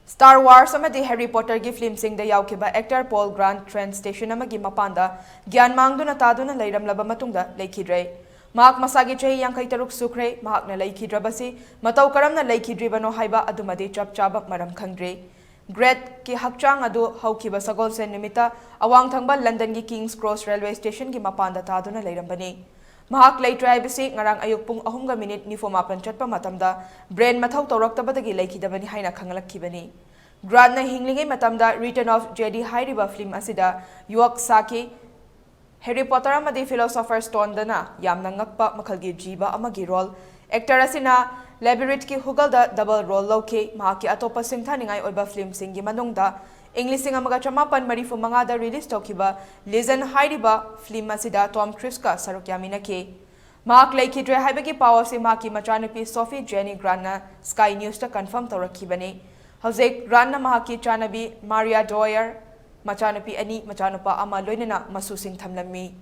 Star Wars amadi Harry Potter gi film singda yaokhiba actor Paul Grant train station amagi mapanda gyan mangduna taduna leiramlaba matungda leikhidre mahak masagi chahi yankai taruk sukre mahakna leikhidrebasi matau karamna leikhidribano haiba adumadi chap chaba maram khangdre Great ki hakchang adu haukiba sagol sen nimita awang thangba London gi King's Cross railway station gi mapanda taduna leirambani mahak leitre bisi ngarang ayuk pung 3 minute nifomapan chatpa matamda brain mathau tawraktabadagi leikhidabani haina khanglakkhibani Grant na hinglingai matamda Return of Jedi hairiba film asida yuak saki Harry Potter amadi Philosopher's Stone dana yamna ngakpa makhalgi jiba amagi role actor asina Labyrinth ki hugalda double role lawke mahaki atopa singthaningai oiba film singi manungda English amaga chamapan marifu mangada release tawkiba Legend hairiba film asida Tom Cruise ka sarukyamina mahak leikhidre haibagi pawasi mahaki machanapi Sophie Jenny Grant na Sky News ta confirm tawrakhibani Hauzik Grant na mahaki chanabi Maria Doyer machanapi ani machanupa ama loinana masusing thamlami